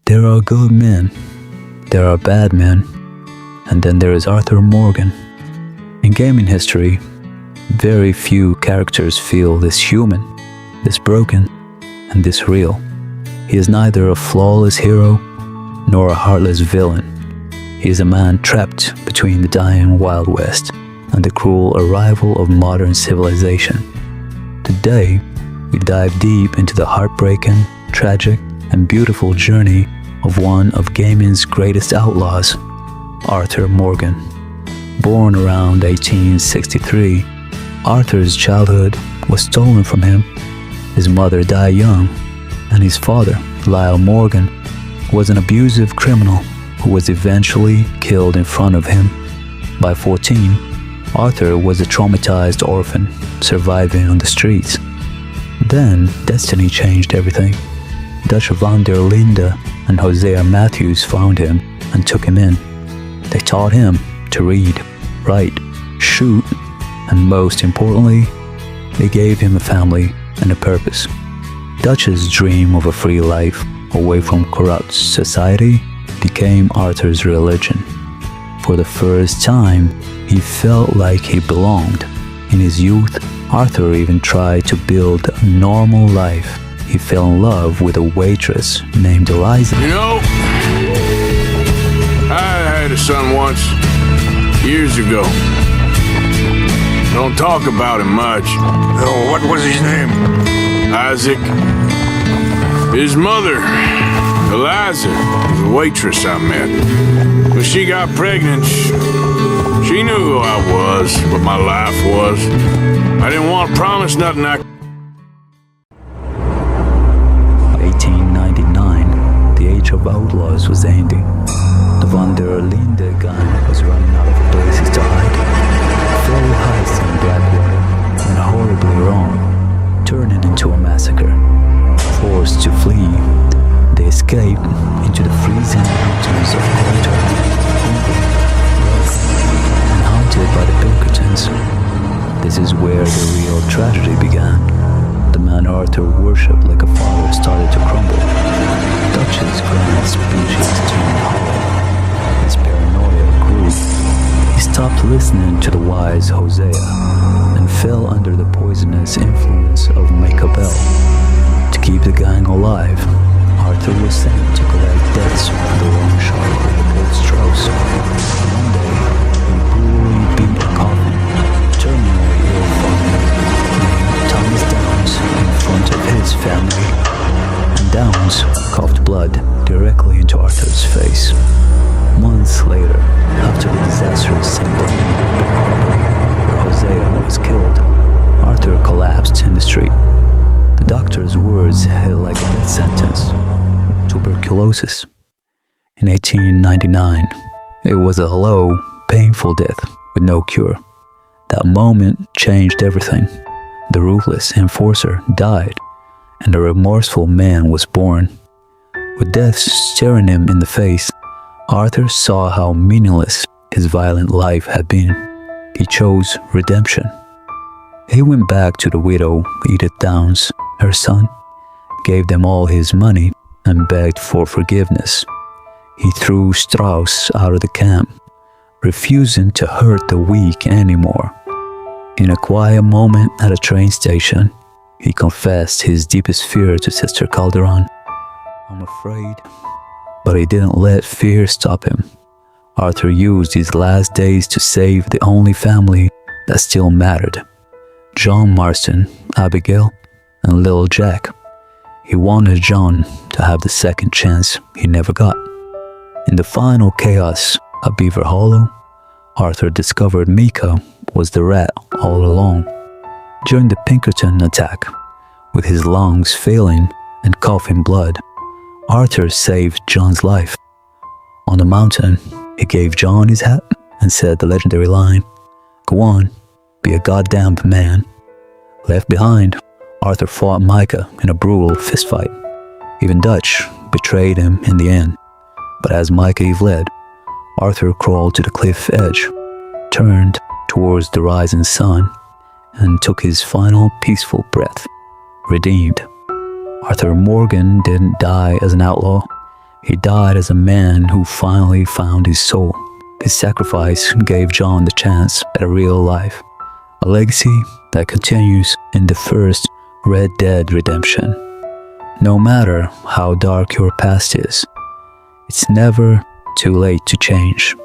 There are good men, there are bad men, and then there is Arthur Morgan. In gaming history, very few characters feel this human, this broken, and this real. He is neither a flawless hero nor a heartless villain. He is a man trapped between the dying Wild West and the cruel arrival of modern civilization. Today, we dive deep into the heartbreaking, tragic, and beautiful journey of one of gaming's greatest outlaws, Arthur Morgan. Born around 1863, Arthur's childhood was stolen from him. His mother died young, and his father, Lyle Morgan, was an abusive criminal who was eventually killed in front of him. By 14, Arthur was a traumatized orphan surviving on the streets. Then, destiny changed everything. Dutch van der Linde and Hosea Matthews found him and took him in. They taught him to read, write, shoot, and most importantly, they gave him a family and a purpose. Dutch's dream of a free life away from corrupt society became Arthur's religion. For the first time, he felt like he belonged. In his youth, Arthur even tried to build a normal life. He fell in love with a waitress named Eliza. You know, I had a son once, years ago. Don't talk about him much. Oh, what was his name? Isaac. His mother, Eliza, was a waitress I met. When she got pregnant, she knew who I was, what my life was. I didn't want to promise nothing I 1899, the Age of Outlaws was ending. The Van der Linde gang was running out of places to hide. Full heist in Blackwater went horribly wrong, turning into a massacre. Forced to flee, they escaped into the freezing mountains of Coulter, and haunted by the Pinkertons. This is where the real tragedy began. The man Arthur worshipped like a father started to crumble. Dutch's grand speeches turned hollow. His paranoia grew. He stopped listening to the wise Hosea and fell under the poisonous influence of Micah. To keep the gang alive, Arthur was sent to collect debts from the loan shark Leopold Strauss. One day, he brutally beat a coffin, terminally ill father named Thomas Downs in front of his family, and Downs coughed blood directly into Arthur's face. Months later, after the disastrous St. Bernard robbery where Hosea was killed, Arthur collapsed in the street. The doctor's words hit like a death sentence. Tuberculosis. In 1899, it was a low, painful death with no cure. That moment changed everything. The ruthless enforcer died, and a remorseful man was born. With death staring him in the face, Arthur saw how meaningless his violent life had been. He chose redemption. He went back to the widow, Edith Downs, her son, gave them all his money, and begged for forgiveness. He threw Strauss out of the camp, refusing to hurt the weak anymore. In a quiet moment at a train station, he confessed his deepest fear to Sister Calderon. "I'm afraid." But he didn't let fear stop him. Arthur used his last days to save the only family that still mattered. John Marston, Abigail, and little Jack. He wanted John to have the second chance he never got. In the final chaos at Beaver Hollow, Arthur discovered Micah was the rat all along. During the Pinkerton attack, with his lungs failing and coughing blood, Arthur saved John's life. On the mountain, he gave John his hat and said the legendary line, "Go on, be a goddamn man." Left behind, Arthur fought Micah in a brutal fistfight. Even Dutch betrayed him in the end. But as Micah fled, Arthur crawled to the cliff edge, turned towards the rising sun, and took his final peaceful breath, redeemed. Arthur Morgan didn't die as an outlaw. He died as a man who finally found his soul. His sacrifice gave John the chance at a real life, a legacy that continues in the first Red Dead Redemption. No matter how dark your past is, it's never too late to change.